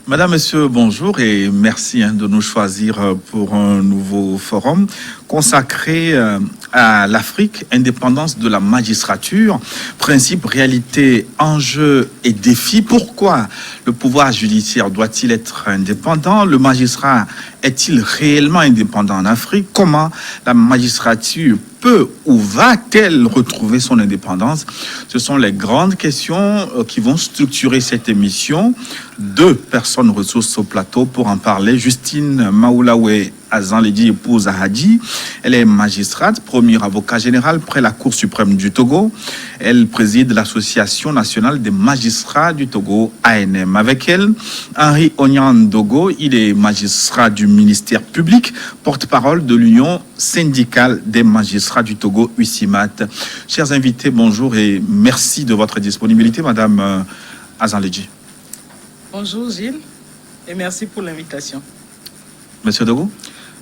Madame, Monsieur, bonjour et merci de nous choisir pour un nouveau forum consacré à l'Afrique, indépendance de la magistrature, principe, réalité, enjeux et défis. Pourquoi le pouvoir judiciaire doit-il être indépendant? Le magistrat est-il réellement indépendant en Afrique? Comment la magistrature peut ou va-t-elle retrouver son indépendance? Ce sont les grandes questions qui vont structurer cette émission. Deux personnes ressources au plateau pour en parler. Justine Maoulaoué Azanledi, épouse Ahadi. Elle est magistrate, premier avocat général près la Cour suprême du Togo. Elle préside l'Association nationale des magistrats du Togo, ANM. Avec elle, Henri Onyandogo, il est magistrat du ministère public, porte-parole de l'Union syndicale des magistrats du Togo, USIMAT. Chers invités, bonjour et merci de votre disponibilité, Madame Azanledi. Bonjour Gilles et merci pour l'invitation. Monsieur Dogo.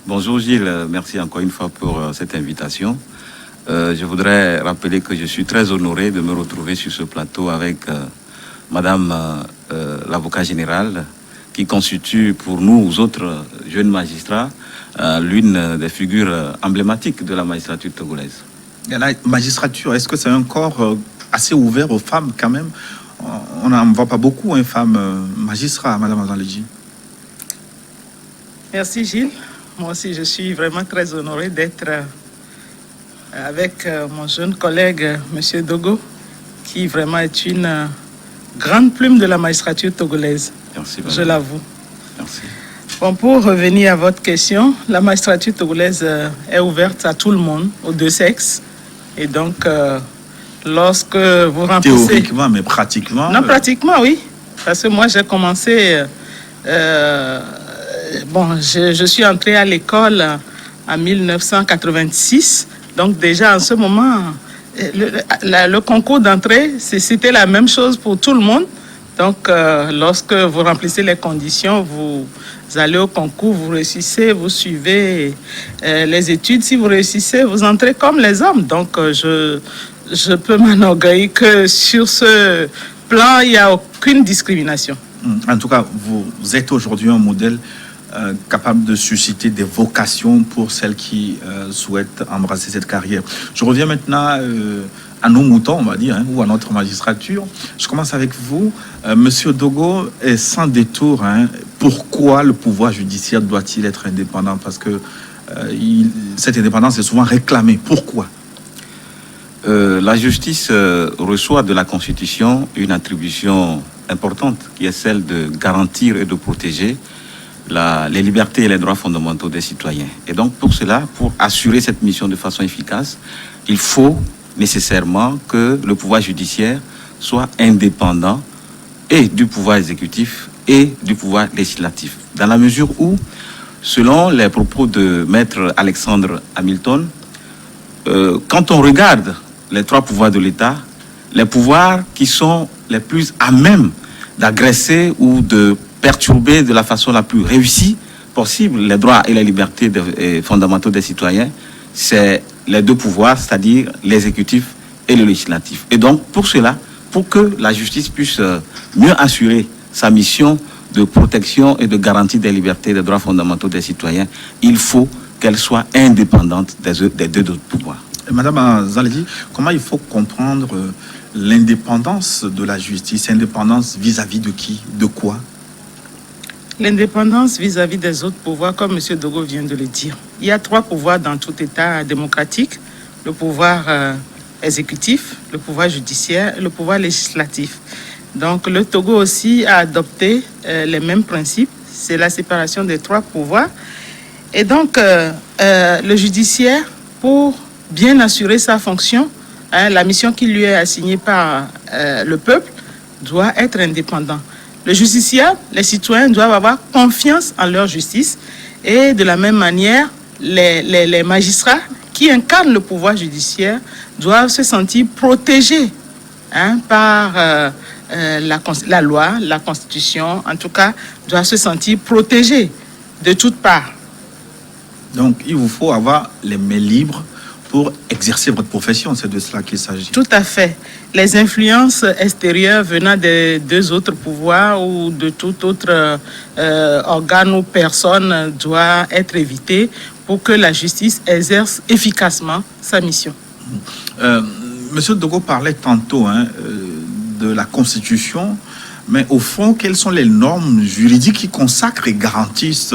Bonjour Gilles, merci encore une fois pour cette invitation. Je voudrais rappeler que je suis très honoré de me retrouver sur ce plateau avec Madame l'avocat général qui constitue pour nous autres jeunes magistrats l'une des figures emblématiques de la magistrature togolaise. Et la magistrature, est-ce que c'est un corps assez ouvert aux femmes quand même? On n'en voit pas beaucoup, une femme magistrat, Madame Azanledi. Merci Gilles. Moi aussi, je suis vraiment très honoré d'être avec mon jeune collègue, Monsieur Dogo, qui vraiment est une grande plume de la magistrature togolaise. Merci, je l'avoue. Merci. Bon, pour revenir à votre question, la magistrature togolaise est ouverte à tout le monde, aux deux sexes. Et donc, lorsque vous remplissez... Théoriquement, mais pratiquement... Non, pratiquement, oui. Parce que moi, j'ai commencé... je suis entrée à l'école en 1986. Donc déjà, en ce moment, le concours d'entrée, c'était la même chose pour tout le monde. Donc, lorsque vous remplissez les conditions, vous allez au concours, vous réussissez, vous suivez les études. Si vous réussissez, vous entrez comme les hommes. Donc, je peux m'enorgueillir que sur ce plan, il n'y a aucune discrimination. En tout cas, vous êtes aujourd'hui un modèle capable de susciter des vocations pour celles qui souhaitent embrasser cette carrière. Je reviens maintenant à nos moutons, on va dire, ou à notre magistrature. Je commence avec vous. Monsieur Dogo, et sans détour, pourquoi le pouvoir judiciaire doit-il être indépendant? Parce que cette indépendance est souvent réclamée. Pourquoi? La justice reçoit de la Constitution une attribution importante qui est celle de garantir et de protéger les libertés et les droits fondamentaux des citoyens. Et donc, pour cela, pour assurer cette mission de façon efficace, il faut nécessairement que le pouvoir judiciaire soit indépendant et du pouvoir exécutif et du pouvoir législatif. Dans la mesure où, selon les propos de Maître Alexandre Hamilton, quand on regarde les trois pouvoirs de l'État, les pouvoirs qui sont les plus à même d'agresser ou de perturber de la façon la plus réussie possible les droits et les libertés fondamentaux des citoyens, c'est les deux pouvoirs, c'est-à-dire l'exécutif et le législatif. Et donc, pour cela, pour que la justice puisse mieux assurer sa mission de protection et de garantie des libertés et des droits fondamentaux des citoyens, il faut qu'elle soit indépendante des deux autres pouvoirs. Madame Azanledi, comment il faut comprendre l'indépendance de la justice? Indépendance vis-à-vis de qui? De quoi? L'indépendance vis-à-vis des autres pouvoirs, comme M. Dogo vient de le dire. Il y a trois pouvoirs dans tout État démocratique. Le pouvoir exécutif, le pouvoir judiciaire et le pouvoir législatif. Donc le Togo aussi a adopté les mêmes principes. C'est la séparation des trois pouvoirs. Et donc le judiciaire, pour bien assurer sa fonction, la mission qui lui est assignée par le peuple, doit être indépendant. Le justiciable, les citoyens doivent avoir confiance en leur justice et de la même manière, les magistrats qui incarnent le pouvoir judiciaire doivent se sentir protégés par la loi, la Constitution, en tout cas, doivent se sentir protégés de toutes parts. Donc, il vous faut avoir les mains libres pour exercer votre profession. C'est de cela qu'il s'agit. Tout à fait. Les influences extérieures venant des deux autres pouvoirs ou de tout autre organe ou personne doivent être évitées pour que la justice exerce efficacement sa mission. Monsieur Dogo parlait tantôt de la Constitution, mais au fond, quelles sont les normes juridiques qui consacrent et garantissent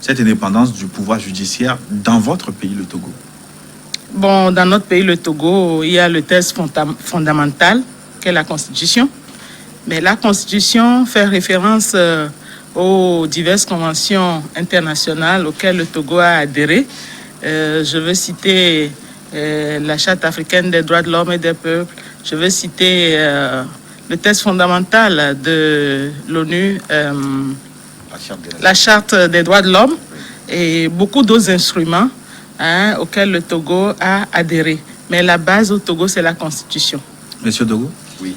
cette indépendance du pouvoir judiciaire dans votre pays, le Togo? Bon, dans notre pays, le Togo, il y a le texte fondamental, qui est la Constitution. Mais la Constitution fait référence aux diverses conventions internationales auxquelles le Togo a adhéré. Je veux citer la Charte africaine des droits de l'homme et des peuples. Je veux citer le texte fondamental de l'ONU, la Charte des droits de l'homme et beaucoup d'autres instruments auxquels le Togo a adhéré. Mais la base au Togo, c'est la Constitution. Monsieur Dogo? Oui.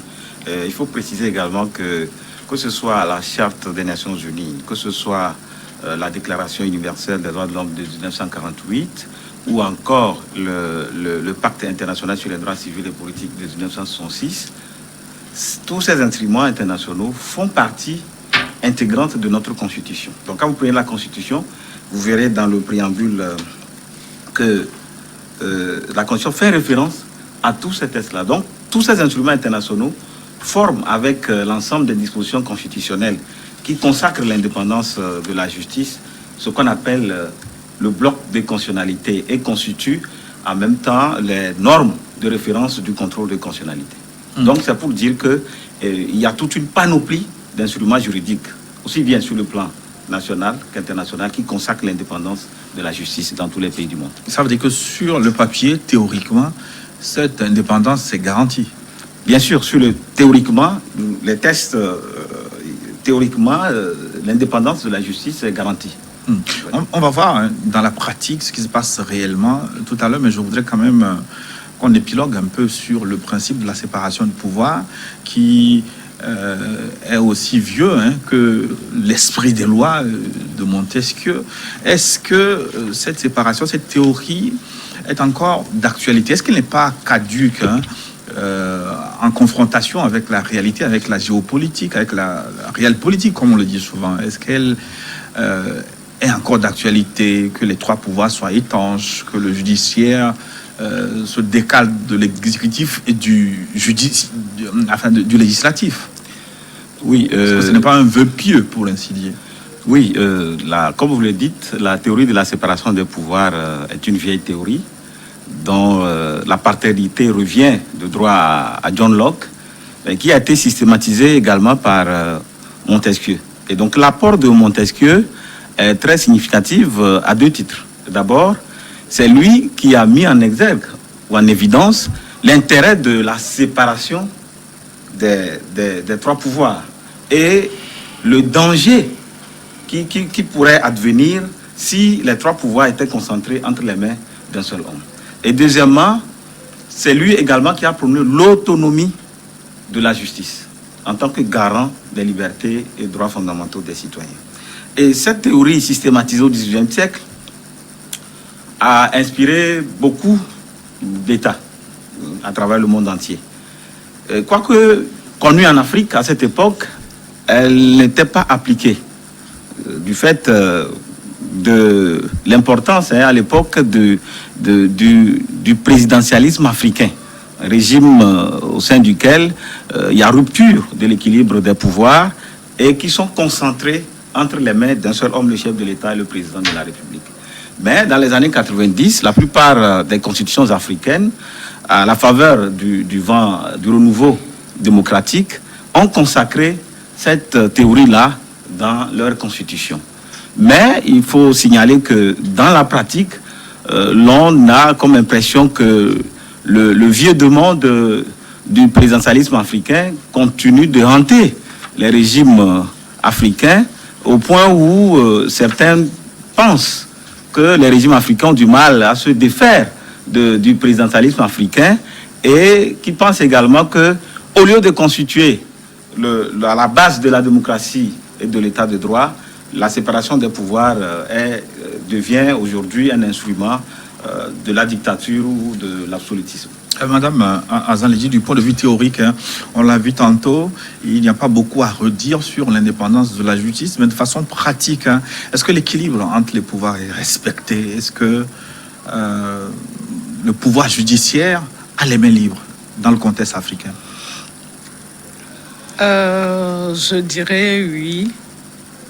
Il faut préciser également que ce soit la Charte des Nations Unies, que ce soit la Déclaration universelle des droits de l'homme de 1948, ou encore le Pacte international sur les droits civils et politiques de 1966, tous ces instruments internationaux font partie intégrante de notre Constitution. Donc quand vous prenez la Constitution, vous verrez dans le préambule que la Constitution fait référence à tous ces textes-là. Donc tous ces instruments internationaux forment avec l'ensemble des dispositions constitutionnelles qui consacrent l'indépendance de la justice ce qu'on appelle le bloc de constitutionnalité et constitue en même temps les normes de référence du contrôle de constitutionnalité. Donc c'est pour dire qu'il y a toute une panoplie d'instruments juridiques, aussi bien sur le plan national qu'international, qui consacrent l'indépendance de la justice dans tous les pays du monde. Ça veut dire que sur le papier, théoriquement, cette indépendance est garantie. Bien sûr, théoriquement, les tests, théoriquement, l'indépendance de la justice est garantie. On va voir dans la pratique ce qui se passe réellement tout à l'heure, mais je voudrais quand même qu'on épilogue un peu sur le principe de la séparation du pouvoir qui est aussi vieux que l'esprit des lois de Montesquieu. Est-ce que cette séparation, cette théorie est encore d'actualité? Est-ce qu'elle n'est pas caduque en confrontation avec la réalité, avec la géopolitique, avec la réelle politique, comme on le dit souvent? Est-ce qu'elle est encore d'actualité, que les trois pouvoirs soient étanches, que le judiciaire se décale de l'exécutif et du législatif? Oui. Parce que ce n'est pas un vœu pieux, pour ainsi dire. Oui, comme vous le dites, la théorie de la séparation des pouvoirs est une vieille théorie dont la paternité revient de droit à John Locke, qui a été systématisée également par Montesquieu. Et donc l'apport de Montesquieu est très significatif à deux titres. D'abord, c'est lui qui a mis en exergue ou en évidence l'intérêt de la séparation des trois pouvoirs et le danger qui pourrait advenir si les trois pouvoirs étaient concentrés entre les mains d'un seul homme. Et deuxièmement, c'est lui également qui a prôné l'autonomie de la justice en tant que garant des libertés et droits fondamentaux des citoyens. Et cette théorie systématisée au XVIIIe siècle a inspiré beaucoup d'États à travers le monde entier. Quoique connue en Afrique à cette époque, elle n'était pas appliquée du fait de l'importance à l'époque du présidentialisme africain, un régime au sein duquel il y a rupture de l'équilibre des pouvoirs et qui sont concentrés entre les mains d'un seul homme, le chef de l'État et le président de la République. Mais dans les années 90, la plupart des constitutions africaines, à la faveur du vent du renouveau démocratique, ont consacré cette théorie-là dans leur constitution. Mais il faut signaler que dans la pratique, l'on a comme impression que le vieux demande du présidentialisme africain continue de hanter les régimes africains au point où certains pensent que les régimes africains ont du mal à se défaire du présidentialisme africain et qui pensent également que au lieu de constituer la base de la démocratie et de l'état de droit, la séparation des pouvoirs devient aujourd'hui un instrument de la dictature ou de l'absolutisme. Madame Azan-Ledji, du point de vue théorique, hein, on l'a vu tantôt, il n'y a pas beaucoup à redire sur l'indépendance de la justice, mais de façon pratique, hein, est-ce que l'équilibre entre les pouvoirs est respecté? Est-ce que le pouvoir judiciaire a les mains libres dans le contexte africain? Je dirais oui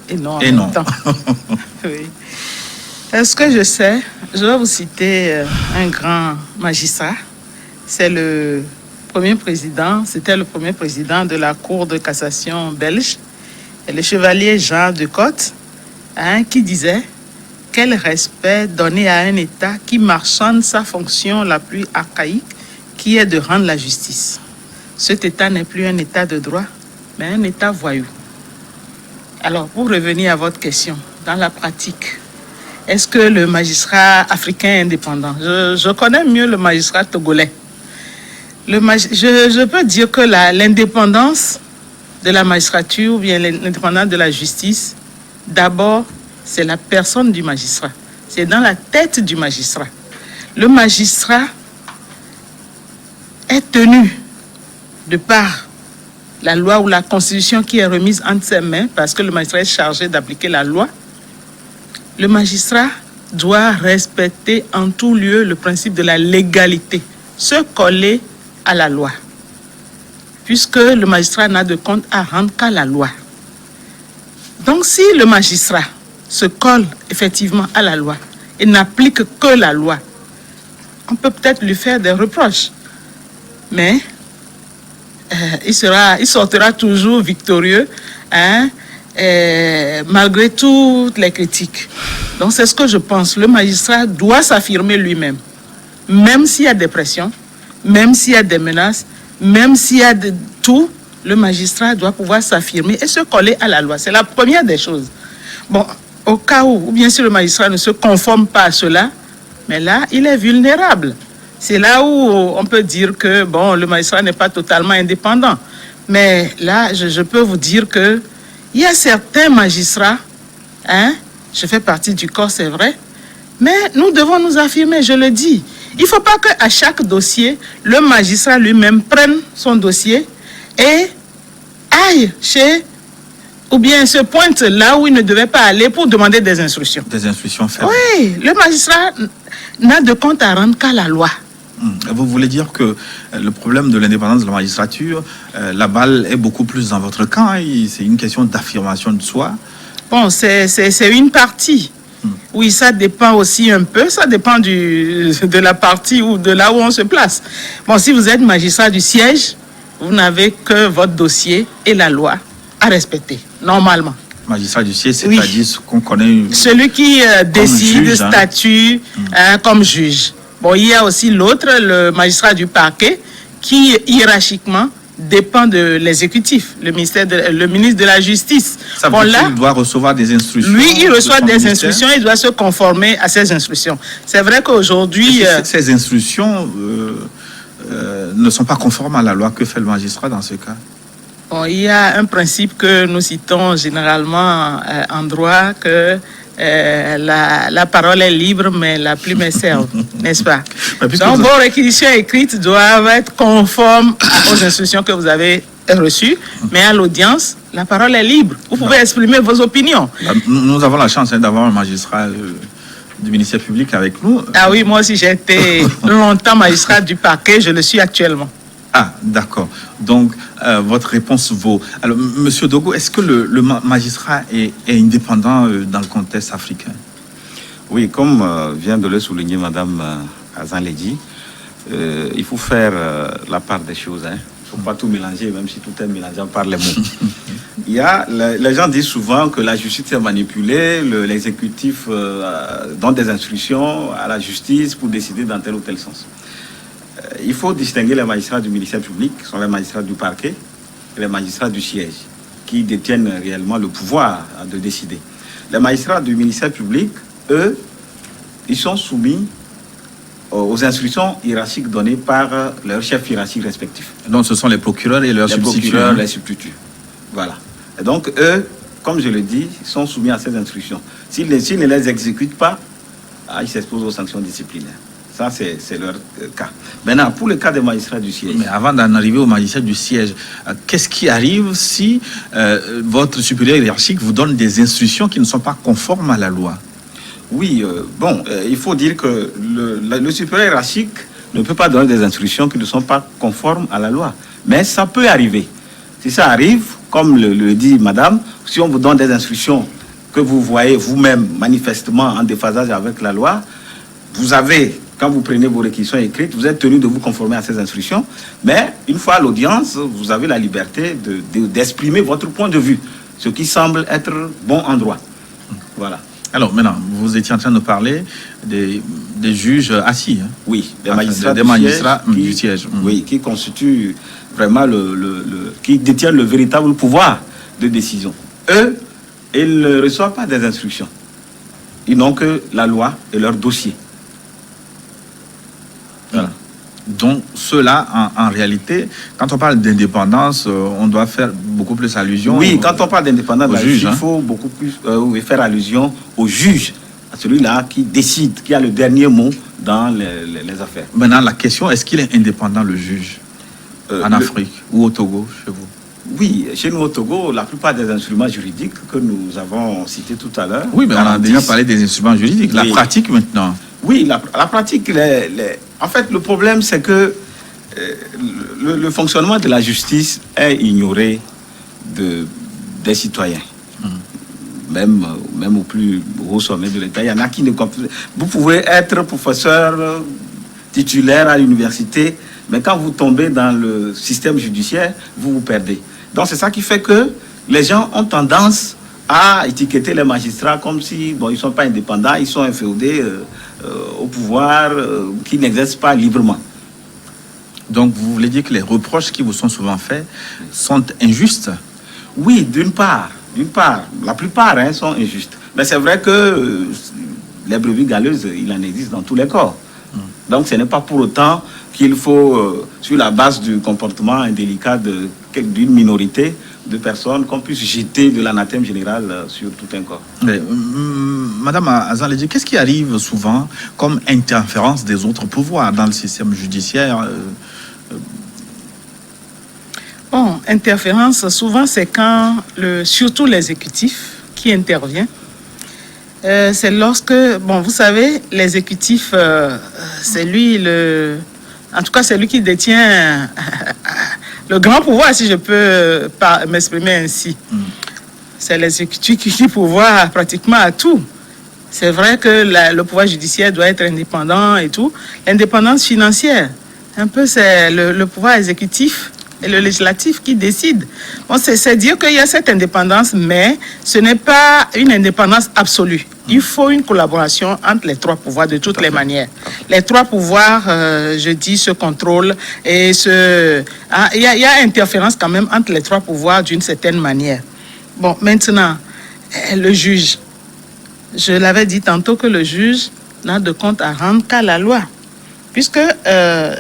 et non. Et non. Oui. Est-ce que je sais? Je vais vous citer un grand magistrat. C'était le premier président de la Cour de cassation belge, le chevalier Jean de Cotte, hein, qui disait: quel respect donner à un État qui marchande sa fonction la plus archaïque, qui est de rendre la justice. Cet État n'est plus un État de droit, mais un État voyou. Alors, pour revenir à votre question, dans la pratique, est-ce que le magistrat africain est indépendant? Je connais mieux le magistrat togolais. Je peux dire que l'indépendance de la magistrature ou bien l'indépendance de la justice, d'abord, c'est la personne du magistrat. C'est dans la tête du magistrat. Le magistrat est tenu, de par la loi ou la constitution qui est remise entre ses mains, parce que le magistrat est chargé d'appliquer la loi, le magistrat doit respecter en tout lieu le principe de la légalité, se coller à la loi, puisque le magistrat n'a de compte à rendre qu'à la loi. Donc si le magistrat se colle effectivement à la loi et n'applique que la loi, on peut peut-être lui faire des reproches, mais il sortira toujours victorieux, hein, malgré toutes les critiques. Donc c'est ce que je pense. Le magistrat doit s'affirmer lui-même, même s'il y a des pressions, même s'il y a des menaces, même s'il y a de tout, le magistrat doit pouvoir s'affirmer et se coller à la loi. C'est la première des choses. Bon, au cas où, ou bien si le magistrat ne se conforme pas à cela, mais là, il est vulnérable. C'est là où on peut dire que bon, le magistrat n'est pas totalement indépendant. Mais là, je peux vous dire que il y a certains magistrats, hein, je fais partie du corps, c'est vrai, mais nous devons nous affirmer, je le dis. Il ne faut pas qu'à chaque dossier, le magistrat lui-même prenne son dossier et aille chez, ou bien se pointe là où il ne devait pas aller pour demander des instructions. Des instructions fermes. Oui, le magistrat n'a de compte à rendre qu'à la loi. Vous voulez dire que le problème de l'indépendance de la magistrature, la balle est beaucoup plus dans votre camp, hein, c'est une question d'affirmation de soi? Bon, c'est une partie. Oui, ça dépend aussi un peu, ça dépend de la partie ou de là où on se place. Bon, si vous êtes magistrat du siège, vous n'avez que votre dossier et la loi à respecter, normalement. Magistrat du siège, c'est-à-dire ce qu'on connaît... Celui qui décide, juge, statue comme juge. Bon, il y a aussi l'autre, le magistrat du parquet, qui hiérarchiquement dépend de l'exécutif, le ministre de la Justice. Ça veut dire qu'il doit recevoir des instructions. Lui, il reçoit des instructions, il doit se conformer à ces instructions. C'est vrai qu'aujourd'hui... Ces instructions ne sont pas conformes à la loi. Que fait le magistrat dans ce cas? Bon, il y a un principe que nous citons généralement en droit, que la parole est libre, mais la plume est serve, n'est-ce pas? Donc, vos réquisitions écrites doivent être conformes aux instructions que vous avez reçues, mais à l'audience, la parole est libre. Vous pouvez exprimer vos opinions. Nous avons la chance d'avoir un magistrat du ministère public avec nous. Ah oui, moi aussi j'ai été longtemps magistrat du parquet, je le suis actuellement. Ah, d'accord. Donc, votre réponse vaut. Alors, Monsieur Dogo, est-ce que le magistrat est indépendant dans le contexte africain? Oui, comme vient de le souligner Madame Azan-Ledji, il faut faire la part des choses. Il ne faut pas tout mélanger, même si tout est mélangé par les mots. Les gens disent souvent que la justice est manipulée, l'exécutif donne des instructions à la justice pour décider dans tel ou tel sens. Il faut distinguer les magistrats du ministère public, qui sont les magistrats du parquet, et les magistrats du siège, qui détiennent réellement le pouvoir de décider. Les magistrats du ministère public, eux, ils sont soumis aux instructions hiérarchiques données par leurs chefs hiérarchiques respectifs. Donc ce sont les procureurs et leurs substituts. Les procureurs, les substituts. Voilà. Et donc eux, comme je le dis, sont soumis à ces instructions. S'ils ne les exécutent pas, ils s'exposent aux sanctions disciplinaires. Ça, c'est leur cas. Maintenant, pour le cas des magistrats du siège. Mais avant d'en arriver aux magistrats du siège, qu'est-ce qui arrive si votre supérieur hiérarchique vous donne des instructions qui ne sont pas conformes à la loi? Oui, il faut dire que le supérieur hiérarchique ne peut pas donner des instructions qui ne sont pas conformes à la loi. Mais ça peut arriver. Si ça arrive, comme le dit madame, si on vous donne des instructions que vous voyez vous-même manifestement en déphasage avec la loi, vous avez, quand vous prenez vos réquisitions écrites, vous êtes tenu de vous conformer à ces instructions. Mais une fois à l'audience, vous avez la liberté d'exprimer votre point de vue, ce qui semble être bon en droit. Voilà. Alors maintenant, vous étiez en train de parler des juges assis. Hein? Oui, des magistrats, du siège. Oui, qui constituent vraiment qui détiennent le véritable pouvoir de décision. Eux, ils ne reçoivent pas des instructions. Ils n'ont que la loi et leur dossier. Voilà. Donc, ceux-là, en réalité, quand on parle d'indépendance, on doit faire beaucoup plus allusion. Oui, quand on parle d'indépendance, juge, il faut beaucoup plus faire allusion au juge, à celui-là qui décide, qui a le dernier mot dans les affaires. Maintenant, la question, est-ce qu'il est indépendant, le juge, en Afrique ou au Togo, chez vous? Oui, chez nous au Togo, la plupart des instruments juridiques que nous avons cités tout à l'heure. Oui, mais on a déjà parlé des instruments juridiques. La pratique maintenant. Oui, la pratique, en fait, le problème, c'est que le fonctionnement de la justice est ignoré des citoyens. Même au plus haut sommet de l'État. Il y en a qui ne comprennent. Vous pouvez être professeur titulaire à l'université, mais quand vous tombez dans le système judiciaire, vous vous perdez. Donc c'est ça qui fait que les gens ont tendance à étiqueter les magistrats comme si ils ne sont pas indépendants, ils sont inféodés au pouvoir, qui n'exercent pas librement. Donc vous voulez dire que les reproches qui vous sont souvent faits sont injustes? Oui, d'une part. La plupart sont injustes. Mais c'est vrai que les brebis galeuses, il en existe dans tous les corps. Donc ce n'est pas pour autant qu'il faut, sur la base du comportement indélicat d'une minorité de personnes, qu'on puisse jeter de l'anathème général sur tout un corps. Mais, Madame Azan-Ledji, qu'est-ce qui arrive souvent comme interférence des autres pouvoirs dans le système judiciaire? Bon, interférence, souvent c'est quand, surtout l'exécutif qui intervient. C'est lorsque, bon, vous savez, l'exécutif, c'est lui en tout cas, c'est lui qui détient le grand pouvoir, si je peux m'exprimer ainsi. C'est l'exécutif qui pouvoir pratiquement à tout. C'est vrai que le pouvoir judiciaire doit être indépendant et tout. L'indépendance financière, un peu, c'est le pouvoir exécutif et le législatif qui décide. Bon, c'est dire qu'il y a cette indépendance, mais ce n'est pas une indépendance absolue. Il faut une collaboration entre les trois pouvoirs de toutes les manières. Les trois pouvoirs, je dis, se contrôlent et il y a interférence quand même entre les trois pouvoirs d'une certaine manière. Bon, maintenant, le juge. Je l'avais dit tantôt que le juge n'a de compte à rendre qu'à la loi. Puisque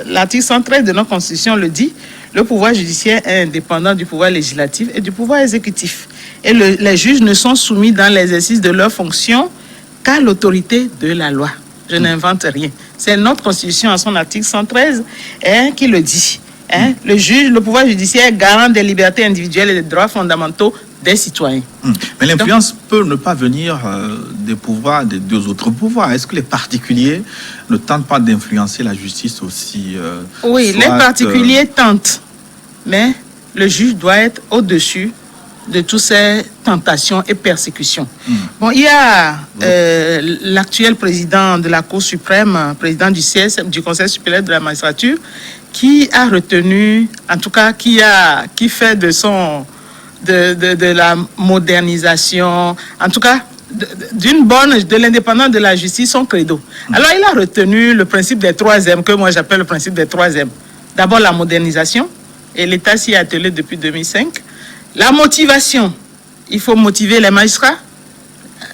l'article 113 de notre Constitution le dit, le pouvoir judiciaire est indépendant du pouvoir législatif et du pouvoir exécutif. Et les juges ne sont soumis dans l'exercice de leurs fonctions qu'à l'autorité de la loi. Je n'invente rien. C'est notre Constitution, à son article 113, qui le dit. Le juge, le pouvoir judiciaire, garant des libertés individuelles et des droits fondamentaux des citoyens. Mais l'influence peut ne pas venir des pouvoirs, des deux autres pouvoirs. Est-ce que les particuliers ne tentent pas d'influencer la justice aussi? Oui, les particuliers tentent. Mais le juge doit être au-dessus de toutes ces tentations et persécutions. Bon, il y a l'actuel président de la Cour suprême, président du CS, du Conseil supérieur de la magistrature, qui a retenu, en tout cas, qui fait de la modernisation, en tout cas, de l'indépendance de la justice, son credo. Alors, il a retenu le principe des 3 M, que moi j'appelle le principe des 3 M. D'abord, la modernisation, et l'État s'y est attelé depuis 2005. La motivation, il faut motiver les magistrats,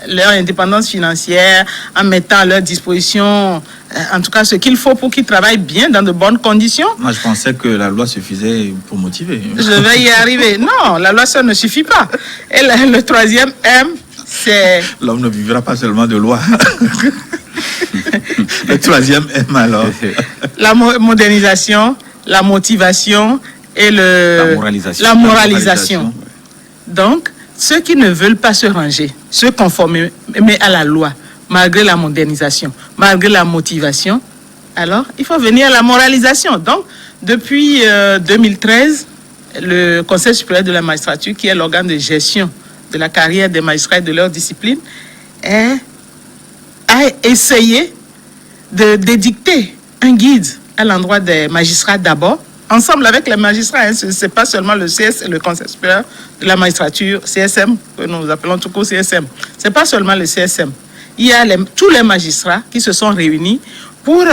leur indépendance financière, en mettant à leur disposition, en tout cas, ce qu'il faut pour qu'ils travaillent bien dans de bonnes conditions. Moi, je pensais que la loi suffisait pour motiver. Je vais y arriver. Non, la loi seule ne suffit pas. Et le 3e M, c'est... L'homme ne vivra pas seulement de loi. Le troisième M alors. La modernisation, la motivation et la moralisation. Donc, ceux qui ne veulent pas se ranger, se conformer mais à la loi, malgré la modernisation, malgré la motivation, alors il faut venir à la moralisation. Donc, depuis 2013, le Conseil supérieur de la magistrature, qui est l'organe de gestion de la carrière des magistrats et de leur discipline, a essayé d'édicter un guide à l'endroit des magistrats d'abord, ensemble avec les magistrats. Hein, ce n'est pas seulement le CS, le Conseil supérieur de la magistrature, CSM, que nous appelons tout court CSM. Ce n'est pas seulement le CSM. Il y a tous les magistrats qui se sont réunis pour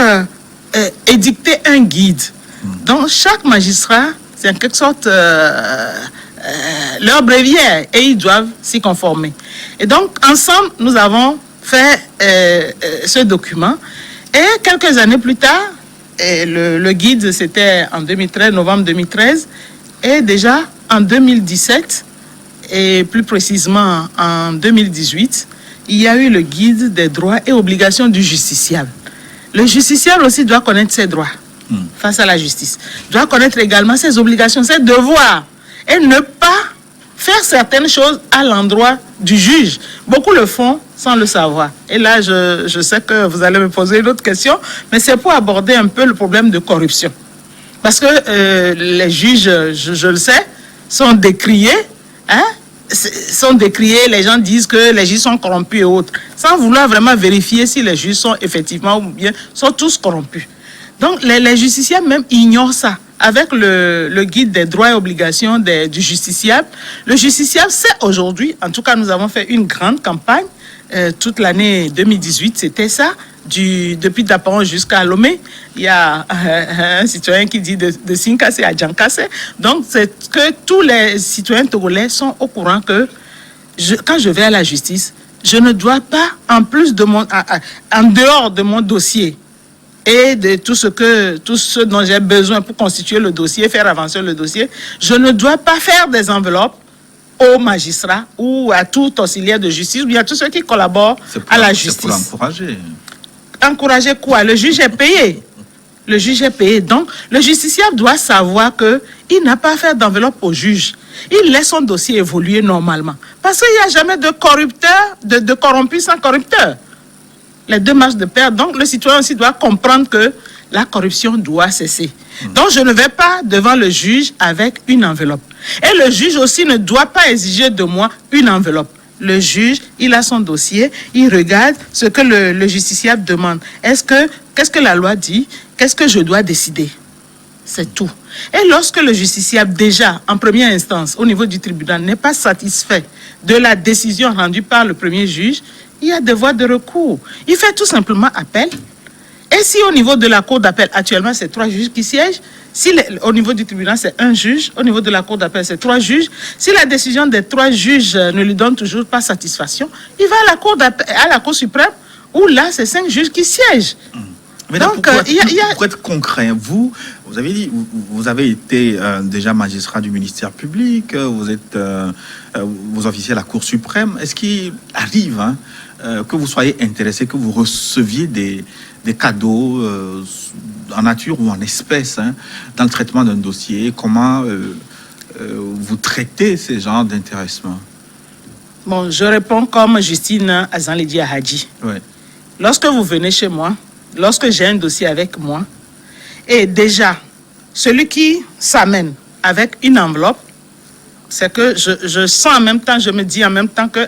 édicter un guide. Donc, chaque magistrat, c'est en quelque sorte leur bréviaire et ils doivent s'y conformer. Et donc, ensemble, nous avons fait ce document. Et quelques années plus tard, le guide, c'était en 2013, novembre 2013, et déjà en 2017, et plus précisément en 2018, il y a eu le guide des droits et obligations du justiciable. Le justiciable aussi doit connaître ses droits face à la justice, doit connaître également ses obligations, ses devoirs, et ne pas faire certaines choses à l'endroit du juge. Beaucoup le font sans le savoir. Et là, je sais que vous allez me poser une autre question, mais c'est pour aborder un peu le problème de corruption. Parce que les juges, je le sais, sont décriés, hein? Sont décriés, les gens disent que les juges sont corrompus et autres, sans vouloir vraiment vérifier si les juges sont effectivement ou bien sont tous corrompus. Donc, les justiciables même ignorent ça. Avec le guide des droits et obligations du justiciable, le justiciable sait aujourd'hui, en tout cas nous avons fait une grande campagne, toute l'année 2018, c'était ça, depuis Dapaon jusqu'à Lomé. Il y a un citoyen qui dit de Sinkase à Djankase. Donc, c'est que tous les citoyens togolais sont au courant que quand je vais à la justice, je ne dois pas, en dehors de mon dossier, et de tout ce dont j'ai besoin pour constituer le dossier, faire avancer le dossier, je ne dois pas faire des enveloppes aux magistrats ou à tout auxiliaire de justice ou bien à tous ceux qui collaborent à la justice. C'est pour l'encourager. Encourager quoi? Le juge est payé. Le juge est payé. Donc, le justiciable doit savoir qu'il n'a pas à faire d'enveloppe au juge. Il laisse son dossier évoluer normalement. Parce qu'il n'y a jamais de corrupteur, de corrompu sans corrupteur. Les deux marchent de pair. Donc, le citoyen aussi doit comprendre que la corruption doit cesser. Donc, je ne vais pas devant le juge avec une enveloppe. Et le juge aussi ne doit pas exiger de moi une enveloppe. Le juge, il a son dossier, il regarde ce que le justiciable demande. Qu'est-ce que la loi dit? Qu'est-ce que je dois décider? C'est tout. Et lorsque le justiciable, déjà, en première instance, au niveau du tribunal, n'est pas satisfait de la décision rendue par le premier juge, il y a des voies de recours. Il fait tout simplement appel. Et si au niveau de la cour d'appel, actuellement, c'est 3 juges qui siègent, si au niveau du tribunal, c'est 1 juge, au niveau de la cour d'appel, c'est 3 juges, si la décision des 3 juges ne lui donne toujours pas satisfaction, il va à la cour suprême, où là, c'est 5 juges qui siègent. Mais donc, pour être concret, vous avez dit, vous avez été déjà magistrat du ministère public, vous êtes vous officiez à la Cour suprême. Est-ce qu'il arrive que vous soyez intéressé, que vous receviez des cadeaux en nature ou en espèces dans le traitement d'un dossier? Comment vous traitez ces genres d'intéressement? Bon, je réponds comme Justine Azanledi Hadji. Ouais. Lorsque vous venez chez moi, lorsque j'ai un dossier avec moi, et déjà, celui qui s'amène avec une enveloppe, c'est que je sens en même temps, je me dis en même temps que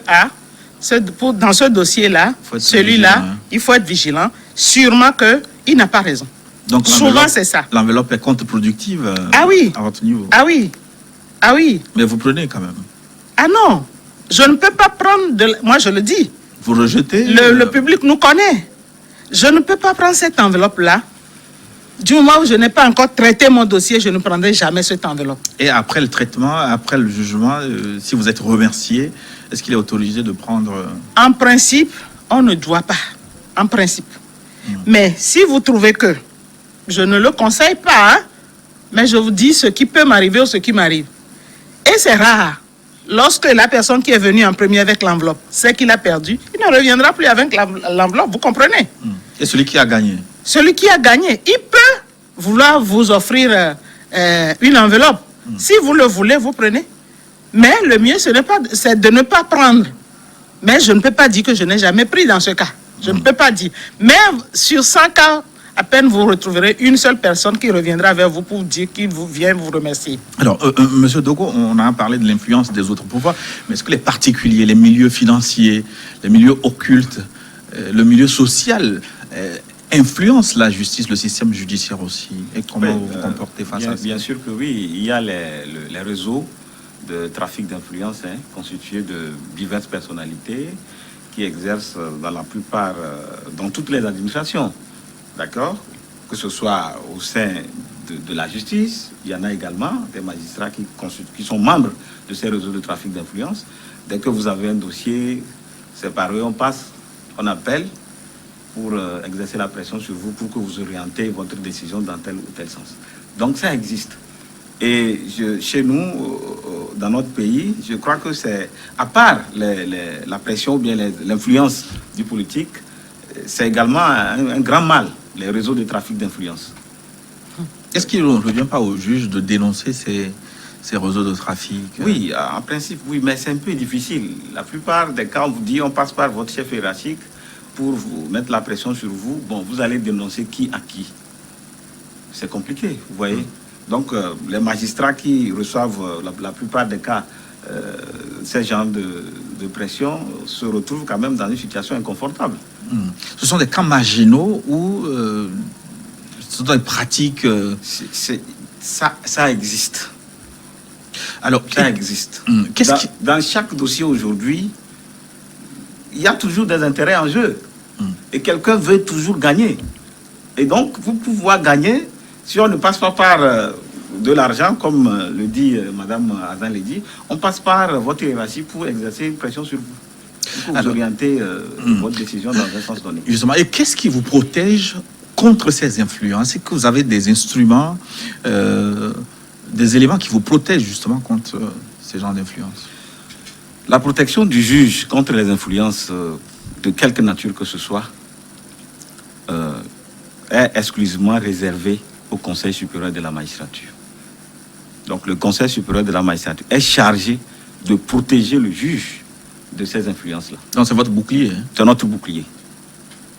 dans ce dossier-là, celui-là, il faut être vigilant. Sûrement qu'il n'a pas raison. Donc, souvent, c'est ça. L'enveloppe est contre-productive à votre niveau. Ah oui. Mais vous prenez quand même. Ah non, je ne peux pas prendre moi, je le dis. Vous rejetez le public nous connaît. Je ne peux pas prendre cette enveloppe-là. Du moment où je n'ai pas encore traité mon dossier, je ne prendrai jamais cette enveloppe. Et après le traitement, après le jugement, si vous êtes remercié, est-ce qu'il est autorisé de prendre... En principe, on ne doit pas. En principe. Mais si vous trouvez que, je ne le conseille pas, mais je vous dis ce qui peut m'arriver ou ce qui m'arrive. Et c'est rare. lorsque la personne qui est venue en premier avec l'enveloppe sait qu'il a perdu, il ne reviendra plus avec l'enveloppe, vous comprenez? Et celui qui a gagné? Celui qui a gagné, il peut vouloir vous offrir une enveloppe. Si vous le voulez, vous prenez. Mais le mieux, c'est de ne pas prendre. Mais je ne peux pas dire que je n'ai jamais pris dans ce cas. Je ne peux pas dire. Mais sur 100 cas, à peine vous retrouverez une seule personne qui reviendra vers vous pour dire qu'il vient vous remercier. Alors, Monsieur Dogo, on a parlé de l'influence des autres pouvoirs, mais est-ce que les particuliers, les milieux financiers, les milieux occultes, le milieu social influencent la justice, le système judiciaire aussi? Et comment vous vous comportez face à ça? Bien sûr que oui. Il y a les réseaux de trafic d'influence constitués de diverses personnalités qui exercent dans toutes les administrations. D'accord? Que ce soit au sein de la justice, il y en a également des magistrats qui sont membres de ces réseaux de trafic d'influence. Dès que vous avez un dossier, c'est par eux, on appelle pour exercer la pression sur vous pour que vous orientez votre décision dans tel ou tel sens. Donc ça existe. Et chez nous, dans notre pays, je crois que c'est, à part la pression ou bien l'influence du politique, c'est également un grand mal, les réseaux de trafic d'influence. Est-ce qu'il ne revient pas au juge de dénoncer ces réseaux de trafic? Oui, en principe, oui, mais c'est un peu difficile. La plupart des cas, on vous dit, on passe par votre chef hiérarchique pour vous mettre la pression sur vous. Bon, vous allez dénoncer qui à qui. C'est compliqué, vous voyez. Donc, les magistrats qui reçoivent la plupart des cas ces genres de pression se retrouvent quand même dans une situation inconfortable. Ce sont des cas marginaux ou ce sont des pratiques... Ça existe. Alors, ça existe. Dans chaque dossier aujourd'hui, il y a toujours des intérêts en jeu. Et quelqu'un veut toujours gagner. Et donc, pour pouvoir gagner, si on ne passe pas par de l'argent, comme le dit Madame Azan Ledi, on passe par votre hiérarchie pour exercer une pression sur vous. Pour vous orienter votre décision dans un sens donné. Justement, et qu'est-ce qui vous protège contre ces influences? Est-ce que vous avez des instruments, des éléments qui vous protègent justement contre ces genres d'influences? La protection du juge contre les influences de quelque nature que ce soit est exclusivement réservée au Conseil supérieur de la magistrature. Donc le Conseil supérieur de la magistrature est chargé de protéger le juge de ces influences-là. Donc c'est votre bouclier. C'est notre bouclier.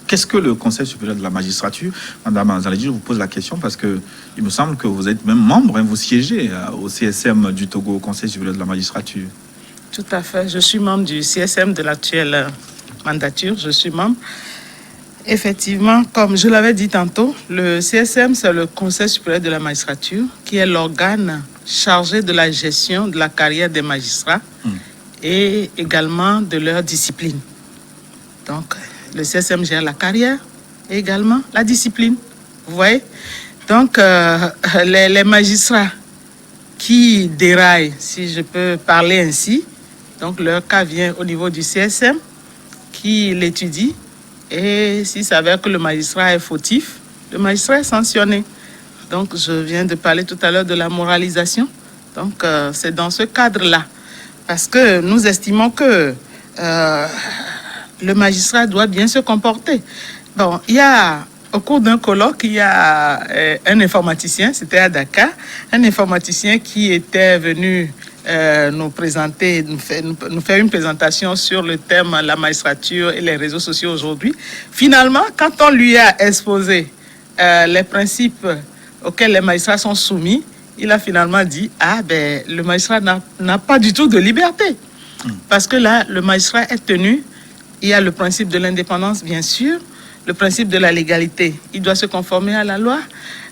Qu'est-ce que le Conseil supérieur de la magistrature, Madame Azaledi, je vous pose la question parce que il me semble que vous êtes même membre, vous siégez au CSM du Togo, au Conseil supérieur de la magistrature. Tout à fait. Je suis membre du CSM de l'actuelle mandature. Je suis membre. Effectivement, comme je l'avais dit tantôt, le CSM, c'est le Conseil supérieur de la magistrature, qui est l'organe chargé de la gestion de la carrière des magistrats et également de leur discipline. Donc, le CSM gère la carrière et également la discipline. Vous voyez? Donc, les magistrats qui déraillent, si je peux parler ainsi, donc leur cas vient au niveau du CSM qui l'étudie. Et s'il s'avère que le magistrat est fautif, le magistrat est sanctionné. Donc, je viens de parler tout à l'heure de la moralisation. Donc, c'est dans ce cadre-là. Parce que nous estimons que le magistrat doit bien se comporter. Bon, au cours d'un colloque, il y a un informaticien, c'était à Dakar, un informaticien qui était venu nous présenter, nous faire une présentation sur le thème la magistrature et les réseaux sociaux aujourd'hui. Finalement, quand on lui a exposé les principes auxquels les magistrats sont soumis, il a finalement dit le magistrat n'a pas du tout de liberté. Parce que là, le magistrat est tenu, il y a le principe de l'indépendance, bien sûr, le principe de la légalité, il doit se conformer à la loi.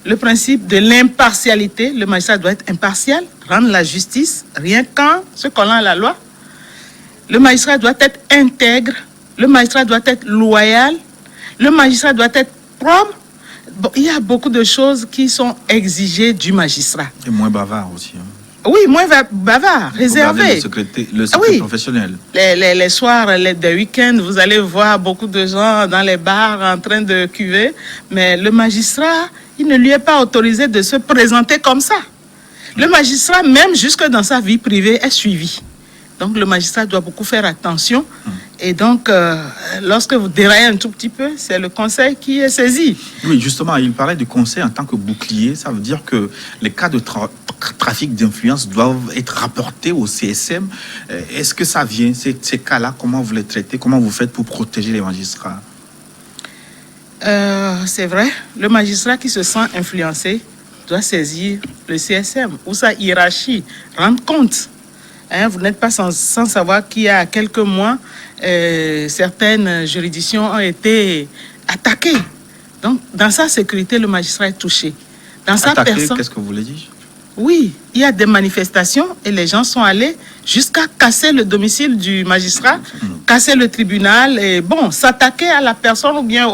Le principe de l'impartialité, le magistrat doit être impartial, rendre la justice, rien qu'en se collant à la loi. Le magistrat doit être intègre, le magistrat doit être loyal, le magistrat doit être propre. Bon, il y a beaucoup de choses qui sont exigées du magistrat. Et moins bavard aussi. Oui, moins bavard, réservé. Le secret professionnel. Les soirs, des week-ends, vous allez voir beaucoup de gens dans les bars en train de cuver. Mais le magistrat, il ne lui est pas autorisé de se présenter comme ça. Le magistrat, même jusque dans sa vie privée, est suivi. Donc le magistrat doit beaucoup faire attention. Et donc, lorsque vous déraillez un tout petit peu, c'est le conseil qui est saisi. Oui, justement, il parlait du conseil en tant que bouclier. Ça veut dire que les cas de trafic d'influence doivent être rapportés au CSM. Est-ce que ça vient, ces cas-là, comment vous les traitez? Comment vous faites pour protéger les magistrats? C'est vrai, le magistrat qui se sent influencé doit saisir le CSM ou sa hiérarchie, rendre compte. Vous n'êtes pas sans savoir qu'il y a quelques mois, certaines juridictions ont été attaquées. Donc, dans sa sécurité, le magistrat est touché. Dans sa personne, qu'est-ce que vous voulez dire? Oui, il y a des manifestations et les gens sont allés jusqu'à casser le domicile du magistrat, casser le tribunal et s'attaquer à la personne ou bien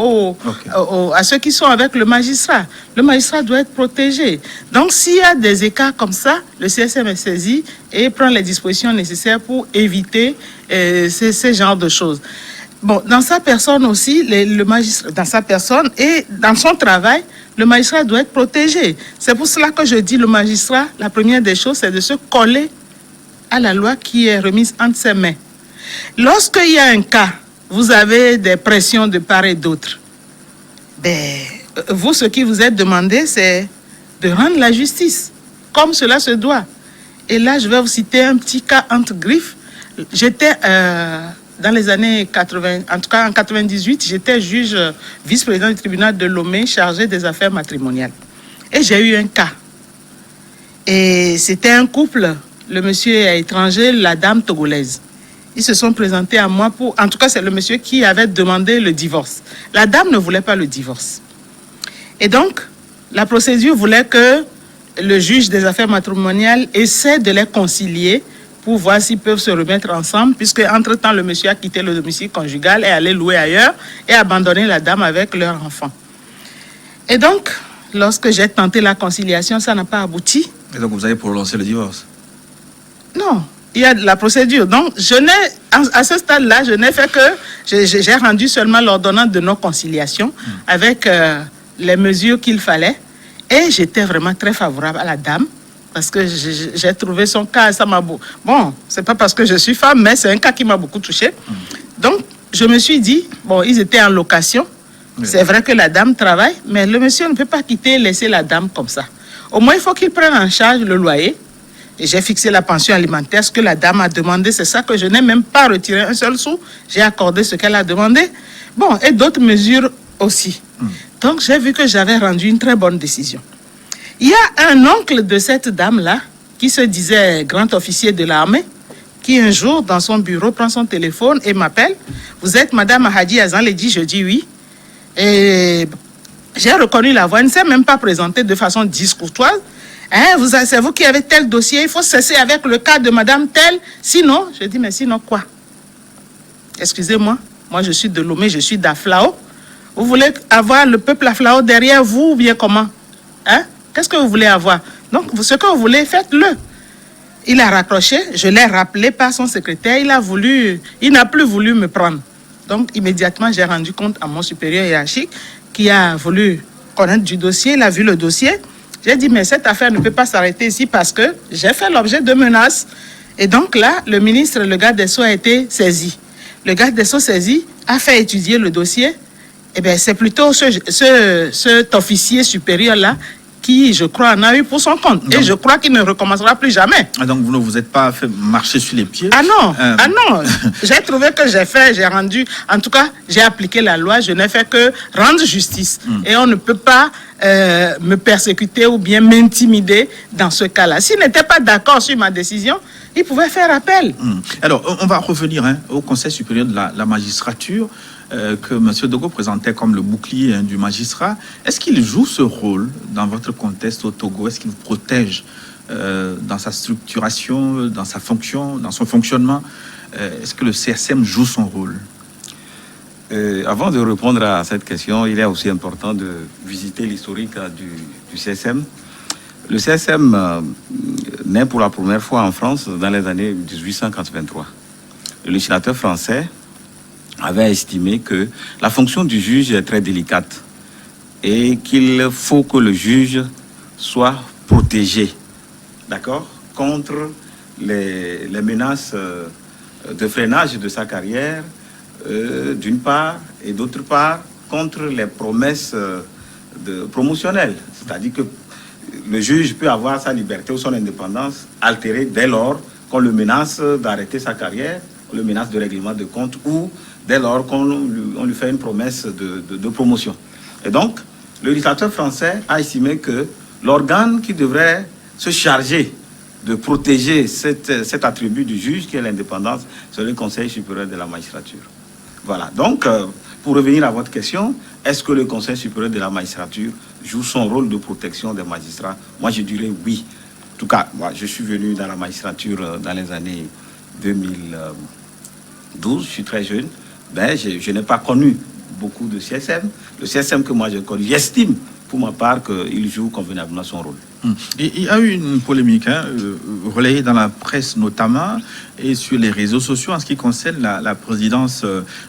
à ceux qui sont avec le magistrat. Le magistrat doit être protégé. Donc, s'il y a des écarts comme ça, le CSM est saisi et prend les dispositions nécessaires pour éviter ces genres de choses. Bon, dans sa personne aussi, le magistrat, dans sa personne et dans son travail, le magistrat doit être protégé. C'est pour cela que je dis le magistrat, la première des choses, c'est de se coller à la loi qui est remise entre ses mains. Lorsqu'il y a un cas, vous avez des pressions de part et d'autre. Vous, ce qui vous est demandé, c'est de rendre la justice, comme cela se doit. Et là, je vais vous citer un petit cas entre griffes. J'étais... dans les années 80, en tout cas en 98, j'étais juge vice-président du tribunal de Lomé chargé des affaires matrimoniales. Et j'ai eu un cas. Et c'était un couple, le monsieur est étranger, la dame togolaise. Ils se sont présentés à moi pour... En tout cas, c'est le monsieur qui avait demandé le divorce. La dame ne voulait pas le divorce. Et donc, la procédure voulait que le juge des affaires matrimoniales essaie de les concilier pour voir s'ils peuvent se remettre ensemble, puisque entre-temps, le monsieur a quitté le domicile conjugal et allé louer ailleurs et abandonné la dame avec leur enfant. Et donc, lorsque j'ai tenté la conciliation, ça n'a pas abouti. Et donc, vous avez prononcé le divorce? Non, il y a la procédure. Donc, à ce stade-là, je n'ai fait que... J'ai rendu seulement l'ordonnance de non-conciliation avec les mesures qu'il fallait. Et j'étais vraiment très favorable à la dame. Parce que j'ai trouvé son cas, ça m'a beaucoup... Bon, c'est pas parce que je suis femme, mais c'est un cas qui m'a beaucoup touchée. Donc, je me suis dit, ils étaient en location. C'est vrai que la dame travaille, mais le monsieur ne peut pas quitter et laisser la dame comme ça. Au moins, il faut qu'il prenne en charge le loyer. Et j'ai fixé la pension alimentaire, ce que la dame a demandé. C'est ça que je n'ai même pas retiré un seul sou. J'ai accordé ce qu'elle a demandé. Bon, et d'autres mesures aussi. Donc, j'ai vu que j'avais rendu une très bonne décision. Il y a un oncle de cette dame-là, qui se disait grand officier de l'armée, qui un jour, dans son bureau, prend son téléphone et m'appelle. « Vous êtes Madame Hadi Azanledi ?» Je dis oui. Et j'ai reconnu la voix. Elle ne s'est même pas présentée de façon discourtoise. C'est vous qui avez tel dossier, il faut cesser avec le cas de Madame telle. Sinon, je dis, mais sinon quoi? Excusez-moi, moi je suis de Lomé, je suis d'Aflao. Vous voulez avoir le peuple Aflao derrière vous ou bien comment? Qu'est-ce que vous voulez avoir? Donc, ce que vous voulez, faites-le. Il a raccroché, je l'ai rappelé par son secrétaire, il n'a plus voulu me prendre. Donc, immédiatement, j'ai rendu compte à mon supérieur hiérarchique qui a voulu connaître du dossier, il a vu le dossier. J'ai dit, mais cette affaire ne peut pas s'arrêter ici parce que j'ai fait l'objet de menaces. Et donc là, le ministre, le garde des Sceaux a été saisi. Le garde des Sceaux saisi a fait étudier le dossier. Eh bien, c'est plutôt cet officier supérieur-là qui, je crois, en a eu pour son compte. Donc, et je crois qu'il ne recommencera plus jamais. Donc, vous ne vous êtes pas fait marcher sur les pieds? Ah non. J'ai trouvé que j'ai rendu... En tout cas, j'ai appliqué la loi. Je n'ai fait que rendre justice. Et on ne peut pas me persécuter ou bien m'intimider dans ce cas-là. S'il n'était pas d'accord sur ma décision, il pouvait faire appel. Alors, on va revenir au Conseil supérieur de la magistrature. Que M. Dogo présentait comme le bouclier du magistrat. Est-ce qu'il joue ce rôle dans votre contexte au Togo? Est-ce qu'il vous protège dans sa structuration, dans sa fonction, dans son fonctionnement? Est-ce que le CSM joue son rôle? Avant de répondre à cette question, il est aussi important de visiter l'historique du CSM. Le CSM naît pour la première fois en France dans les années 1883. Le législateur français avait estimé que la fonction du juge est très délicate et qu'il faut que le juge soit protégé, d'accord, contre les menaces de freinage de sa carrière, d'une part, et d'autre part, contre les promesses promotionnelles. C'est-à-dire que le juge peut avoir sa liberté ou son indépendance altérée dès lors qu'on le menace d'arrêter sa carrière, on le menace de règlement de compte ou dès lors qu'on lui fait une promesse de promotion. Et donc, le législateur français a estimé que l'organe qui devrait se charger de protéger cet attribut du juge qui est l'indépendance, c'est le Conseil supérieur de la magistrature. Voilà. Donc, pour revenir à votre question, est-ce que le Conseil supérieur de la magistrature joue son rôle de protection des magistrats? Moi, je dirais oui. En tout cas, moi, je suis venu dans la magistrature dans les années 2012, je suis très jeune, mais je n'ai pas connu beaucoup de CSM. Le CSM que moi je connais, j'estime pour ma part qu'il joue convenablement son rôle. Il y a eu une polémique relayée dans la presse notamment et sur les réseaux sociaux en ce qui concerne la présidence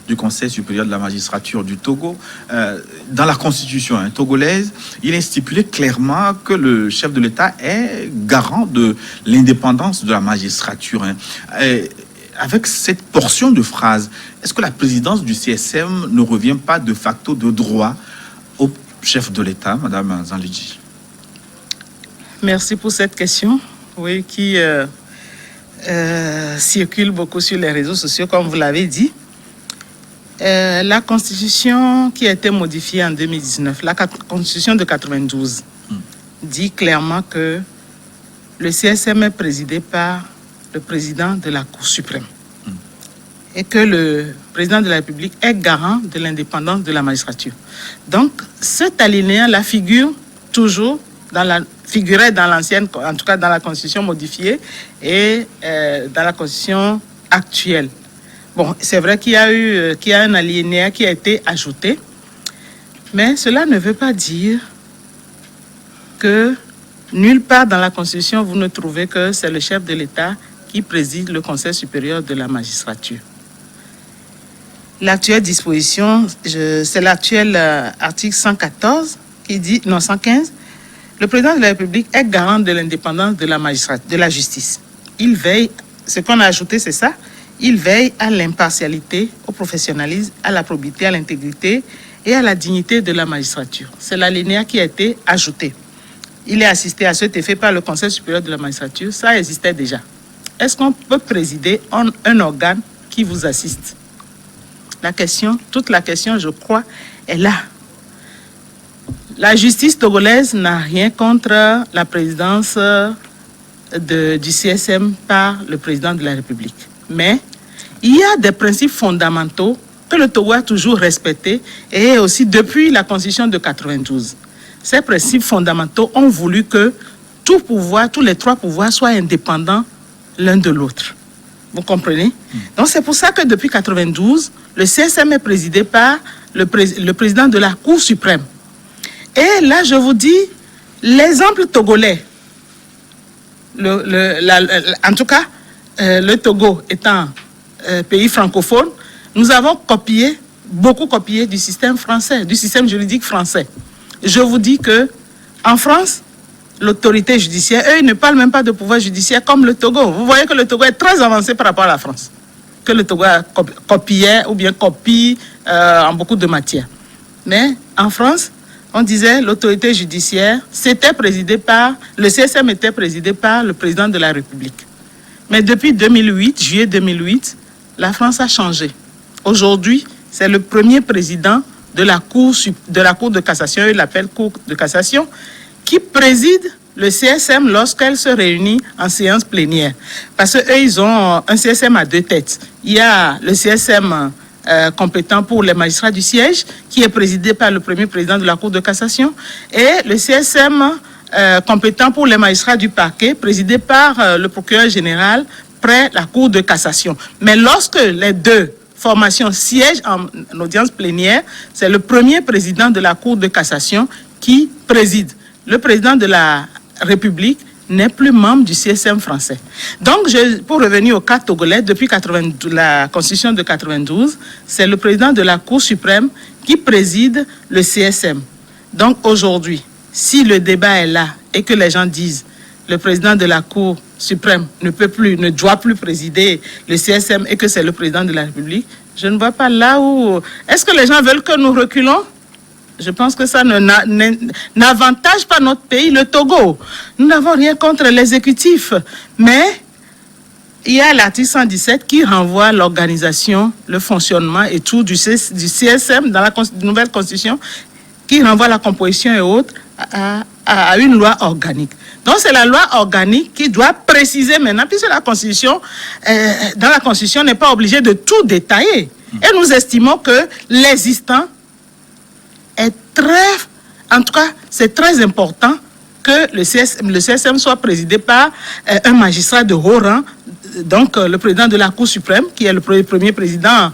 du Conseil supérieur de la magistrature du Togo. Dans la constitution togolaise, il est stipulé clairement que le chef de l'État est garant de l'indépendance de la magistrature. Avec cette portion de phrase, est-ce que la présidence du CSM ne revient pas de facto de droit au chef de l'État, Madame Zanlidji? Merci pour cette question, oui, qui circule beaucoup sur les réseaux sociaux, comme vous l'avez dit. La Constitution qui a été modifiée en 2019, la Constitution de 92, dit clairement que le CSM est présidé par le président de la Cour suprême et que le président de la République est garant de l'indépendance de la magistrature. Donc, cet alinéa-là figurait dans l'ancienne, en tout cas dans la Constitution modifiée et dans la Constitution actuelle. Bon, c'est vrai qu'il y a un alinéa qui a été ajouté, mais cela ne veut pas dire que nulle part dans la Constitution vous ne trouvez que c'est le chef de l'État qui préside le Conseil supérieur de la magistrature. L'actuelle disposition, c'est l'actuel article 114 qui dit, non 115, le président de la République est garant de l'indépendance de la magistrature, de la justice. Il veille, ce qu'on a ajouté c'est ça, il veille à l'impartialité, au professionnalisme, à la probité, à l'intégrité et à la dignité de la magistrature. C'est l'alinéa qui a été ajouté. Il est assisté à cet effet par le Conseil supérieur de la magistrature, ça existait déjà. Est-ce qu'on peut présider un organe qui vous assiste? Toute la question, je crois, est là. La justice togolaise n'a rien contre la présidence du CSM par le président de la République. Mais il y a des principes fondamentaux que le Togo a toujours respectés et aussi depuis la Constitution de 92. Ces principes fondamentaux ont voulu que tous les trois pouvoirs soient indépendants l'un de l'autre. Vous comprenez? Donc c'est pour ça que depuis 92, le CSM est présidé par le président de la Cour suprême. Et là, je vous dis, l'exemple togolais, en tout cas, le Togo étant pays francophone, nous avons beaucoup copié du système français, du système juridique français. Je vous dis que en France, l'autorité judiciaire, eux, ils ne parlent même pas de pouvoir judiciaire comme le Togo. Vous voyez que le Togo est très avancé par rapport à la France, que le Togo copiait ou bien copie en beaucoup de matières. Mais en France, on disait l'autorité judiciaire, c'était présidé par, le CSM était présidé par le président de la République. Mais depuis 2008, juillet 2008, la France a changé. Aujourd'hui, c'est le premier président de la Cour de cassation, il l'appelle Cour de cassation, qui préside le CSM lorsqu'elle se réunit en séance plénière. Parce qu'eux, ils ont un CSM à deux têtes. Il y a le CSM compétent pour les magistrats du siège, qui est présidé par le premier président de la Cour de cassation, et le CSM compétent pour les magistrats du parquet, présidé par le procureur général près la Cour de cassation. Mais lorsque les deux formations siègent en audience plénière, c'est le premier président de la Cour de cassation qui préside. Le président de la République n'est plus membre du CSM français. Donc, pour revenir au cas togolais, depuis la Constitution de 92, c'est le président de la Cour suprême qui préside le CSM. Donc, aujourd'hui, si le débat est là et que les gens disent le président de la Cour suprême ne doit plus présider le CSM et que c'est le président de la République, je ne vois pas là où... Est-ce que les gens veulent que nous reculons? Je pense que ça n'avantage pas notre pays, le Togo. Nous n'avons rien contre l'exécutif, mais il y a l'article 117 qui renvoie l'organisation, le fonctionnement et tout du CSM dans la nouvelle constitution, qui renvoie la composition et autres à une loi organique. Donc c'est la loi organique qui doit préciser maintenant, puisque la constitution, dans la constitution, n'est pas obligée de tout détailler. Et nous estimons que l'existant est en tout cas, c'est très important que le CSM soit présidé par un magistrat de haut rang, donc le président de la Cour suprême, qui est le premier président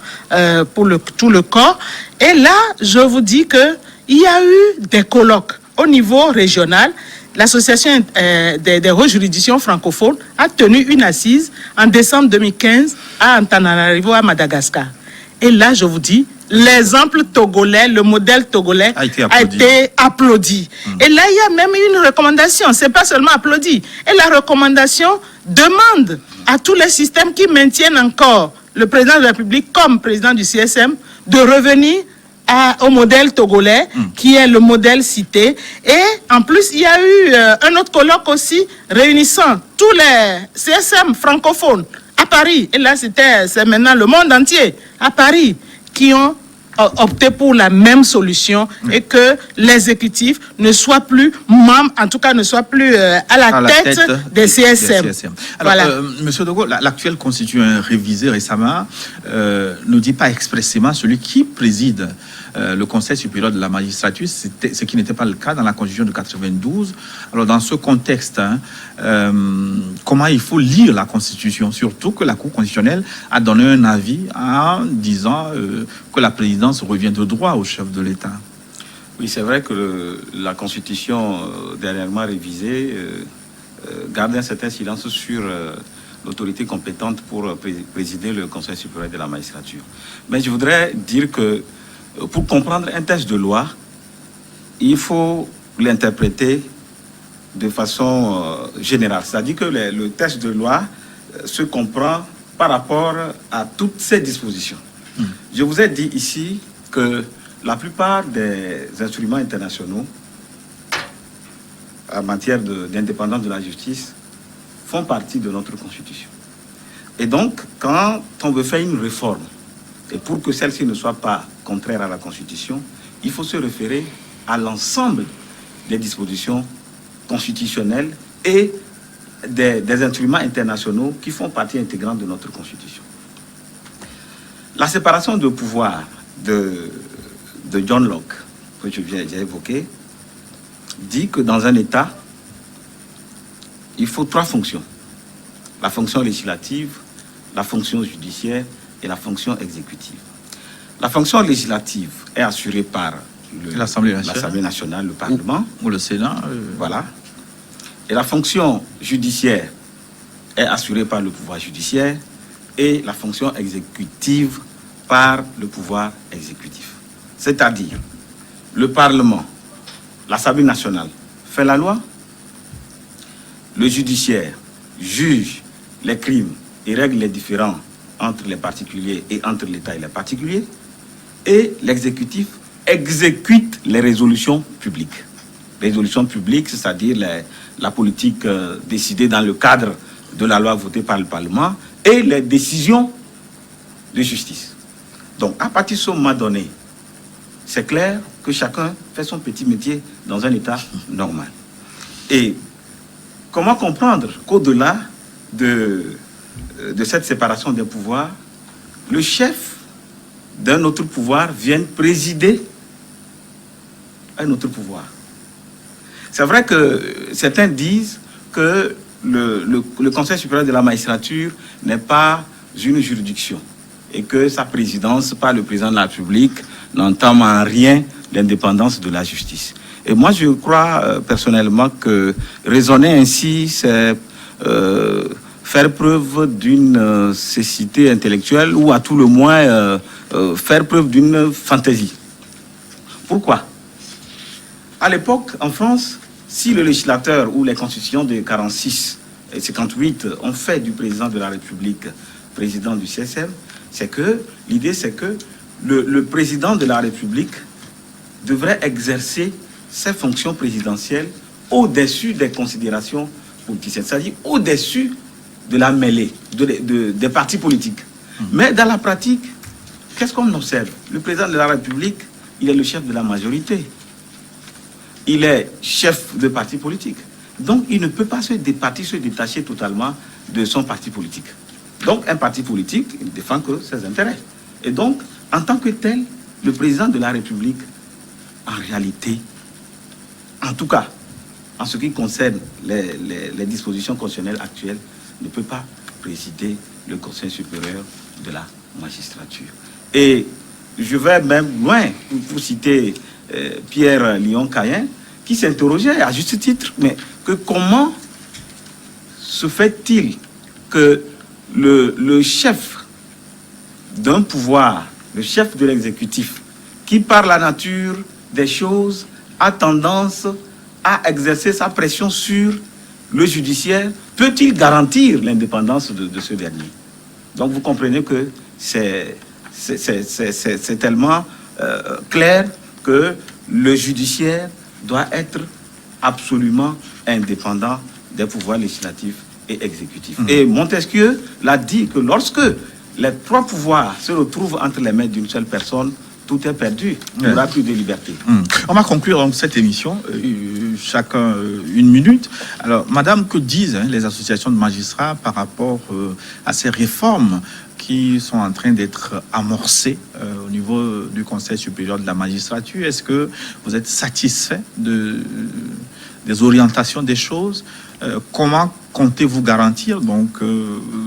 pour tout le corps. Et là, je vous dis qu'il y a eu des colloques au niveau régional. L'association des juridictions francophones a tenu une assise en décembre 2015 à Antananarivo, à Madagascar. Et là, je vous dis, l'exemple togolais, le modèle togolais a été applaudi. Et là, il y a même une recommandation, c'est pas seulement applaudi. Et la recommandation demande à tous les systèmes qui maintiennent encore le président de la République comme président du CSM de revenir au modèle togolais, qui est le modèle cité. Et en plus, il y a eu un autre colloque aussi réunissant tous les CSM francophones à Paris. Et là, c'est maintenant le monde entier à Paris qui ont opté pour la même solution et que l'exécutif ne soit plus membre, en tout cas ne soit plus à la tête des CSM. Alors, voilà. Monsieur Dogo, l'actuelle constitution révisée récemment ne dit pas expressément celui qui préside le Conseil supérieur de la magistrature, ce qui n'était pas le cas dans la constitution de 92. Alors, dans ce contexte, comment il faut lire la constitution, surtout que la Cour constitutionnelle a donné un avis en disant que la présidence revient de droit au chef de l'État. Oui, c'est vrai que la constitution dernièrement révisée garde un certain silence sur l'autorité compétente pour présider le Conseil supérieur de la magistrature. Mais je voudrais dire que pour comprendre un texte de loi, il faut l'interpréter de façon générale. C'est-à-dire que le texte de loi se comprend par rapport à toutes ces dispositions. Je vous ai dit ici que la plupart des instruments internationaux en matière d'indépendance de la justice font partie de notre Constitution. Et donc, quand on veut faire une réforme, et pour que celle-ci ne soit pas contraire à la Constitution, il faut se référer à l'ensemble des dispositions constitutionnelles et des instruments internationaux qui font partie intégrante de notre Constitution. La séparation de pouvoir de John Locke, que j'ai évoqué, dit que dans un État, il faut 3 fonctions. La fonction législative, la fonction judiciaire et la fonction exécutive. La fonction législative est assurée par l'Assemblée nationale, le Parlement. Ou le Sénat. Voilà. Et la fonction judiciaire est assurée par le pouvoir judiciaire et la fonction exécutive par le pouvoir exécutif. C'est-à-dire, le Parlement, l'Assemblée nationale fait la loi, le judiciaire juge les crimes et règle les différends entre les particuliers et entre l'État et les particuliers, et l'exécutif exécute les résolutions publiques. Résolutions publiques, c'est-à-dire la politique décidée dans le cadre de la loi votée par le Parlement et les décisions de justice. Donc, à partir de ce moment donné, c'est clair que chacun fait son petit métier dans un État normal. Et comment comprendre qu'au-delà de cette séparation des pouvoirs, le chef d'un autre pouvoir vienne présider un autre pouvoir? C'est vrai que certains disent que le Conseil supérieur de la magistrature n'est pas une juridiction et que sa présidence par le président de la République n'entame en rien l'indépendance de la justice. Et moi, je crois personnellement que raisonner ainsi, c'est faire preuve d'une cécité intellectuelle ou à tout le moins faire preuve d'une fantaisie. Pourquoi? À l'époque, en France, si le législateur ou les constitutions de 46 et 58 ont fait du président de la République président du CSM, c'est que l'idée, c'est que le président de la République devrait exercer ses fonctions présidentielles au-dessus des considérations politiciennes, c'est-à-dire au-dessus de la mêlée des partis politiques. Mais dans la pratique, qu'est-ce qu'on observe? Le président de la République, il est le chef de la majorité. Il est chef de parti politique. Donc, il ne peut pas se détacher totalement de son parti politique. Donc, un parti politique, il ne défend que ses intérêts. Et donc, en tant que tel, le président de la République, en réalité, en tout cas, en ce qui concerne les dispositions constitutionnelles actuelles, ne peut pas présider le Conseil supérieur de la magistrature. Et je vais même loin pour citer Pierre Lyon-Cayen, qui s'interrogeait à juste titre, mais que comment se fait-il que le chef d'un pouvoir, le chef de l'exécutif, qui par la nature des choses a tendance à exercer sa pression sur le judiciaire, peut-il garantir l'indépendance de ce dernier? Donc vous comprenez que c'est tellement clair que le judiciaire doit être absolument indépendant des pouvoirs législatifs et exécutifs. Et Montesquieu l'a dit que lorsque les trois pouvoirs se retrouvent entre les mains d'une seule personne, tout est perdu. Il n'y aura plus de liberté. On va conclure donc cette émission, chacun une minute. Alors, madame, que disent les associations de magistrats par rapport à ces réformes qui sont en train d'être amorcées au niveau du Conseil supérieur de la magistrature? Est-ce que vous êtes satisfait des orientations des choses? Comment comptez-vous garantir donc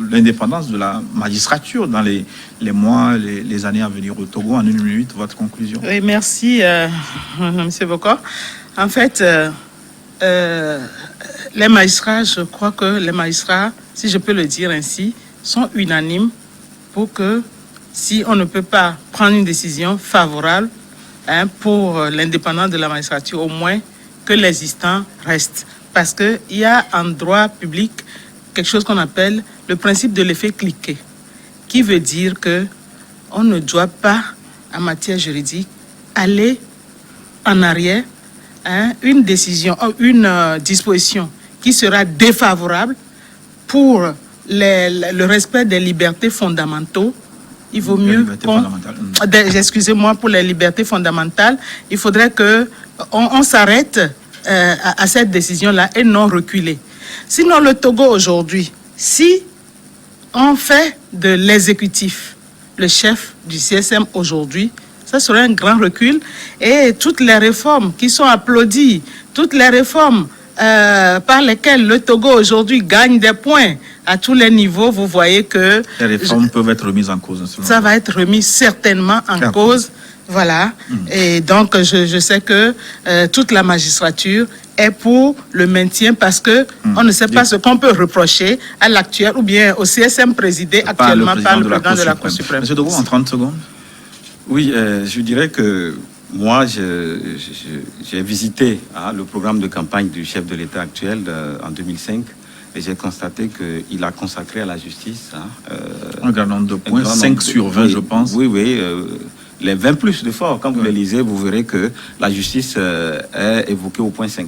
l'indépendance de la magistrature dans les mois, les années à venir au Togo? En une minute, votre conclusion. Oui, merci, M. Bokor. En fait, les magistrats, je crois que les magistrats, si je peux le dire ainsi, sont unanimes pour que, si on ne peut pas prendre une décision favorable pour l'indépendance de la magistrature, au moins que l'existant reste. Parce qu'il y a en droit public quelque chose qu'on appelle le principe de l'effet cliquet, qui veut dire qu'on ne doit pas, en matière juridique, aller en arrière, une décision, une disposition qui sera défavorable pour le respect des libertés fondamentaux. Il vaut mieux excusez-moi, pour les libertés fondamentales, il faudrait qu'on s'arrête à cette décision-là et non reculer. Sinon, le Togo aujourd'hui, si on fait de l'exécutif le chef du CSM aujourd'hui, ça serait un grand recul. Et toutes les réformes qui sont applaudies, toutes les réformes par lesquelles le Togo aujourd'hui gagne des points à tous les niveaux, vous voyez que... Les réformes peuvent être remises en cause. Ça va être remis certainement en cause. Voilà. Et donc, je sais que toute la magistrature est pour le maintien parce que on ne sait pas ce qu'on peut reprocher à l'actuel ou bien au CSM présidé actuellement par le président de la Cour suprême. Monsieur Dogo, en 30 secondes. Oui, je dirais que moi, j'ai visité le programme de campagne du chef de l'État actuel en 2005 et j'ai constaté qu'il a consacré à la justice un grand nombre de points, 5 sur 20, je pense. Oui. Les 20 plus de forts, quand vous les lisez, vous verrez que la justice est évoquée au point 5.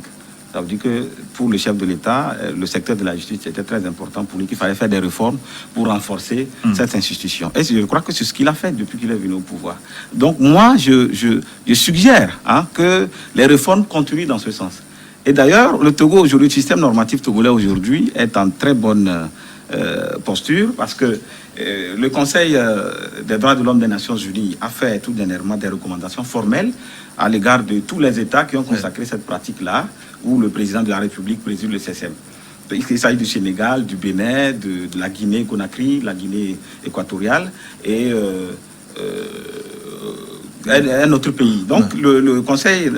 Ça veut dire que pour le chef de l'État, le secteur de la justice était très important pour lui, qu'il fallait faire des réformes pour renforcer cette institution. Et je crois que c'est ce qu'il a fait depuis qu'il est venu au pouvoir. Donc moi, je suggère que les réformes continuent dans ce sens. Et d'ailleurs, le Togo aujourd'hui, le système normatif togolais aujourd'hui est en très bonne posture parce que le Conseil des droits de l'homme des Nations Unies a fait tout dernièrement des recommandations formelles à l'égard de tous les États qui ont consacré cette pratique-là, où le président de la République préside le CSM. Il s'agit du Sénégal, du Bénin, de la Guinée-Conakry, la Guinée équatoriale et un autre pays. Donc le Conseil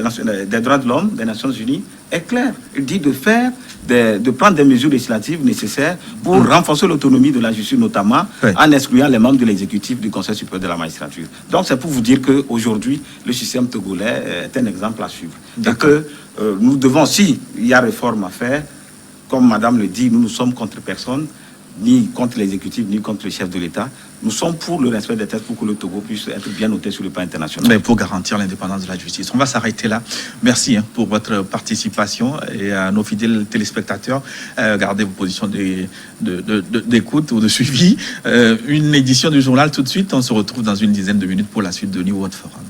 des droits de l'homme des Nations Unies est clair. Il dit de prendre des mesures législatives nécessaires pour renforcer l'autonomie de la justice, notamment en excluant les membres de l'exécutif du Conseil supérieur de la magistrature. Donc c'est pour vous dire qu'aujourd'hui, le système togolais est un exemple à suivre. Et que nous devons, s'il y a réforme à faire, comme Madame le dit, nous ne sommes contre personne, ni contre l'exécutif, ni contre le chef de l'État. Nous sommes pour le respect des textes pour que le Togo puisse être bien noté sur le plan international. Mais pour garantir l'indépendance de la justice. On va s'arrêter là. Merci pour votre participation et à nos fidèles téléspectateurs. Gardez vos positions d'écoute ou de suivi. Une édition du journal tout de suite. On se retrouve dans une dizaine de minutes pour la suite de New World Forum.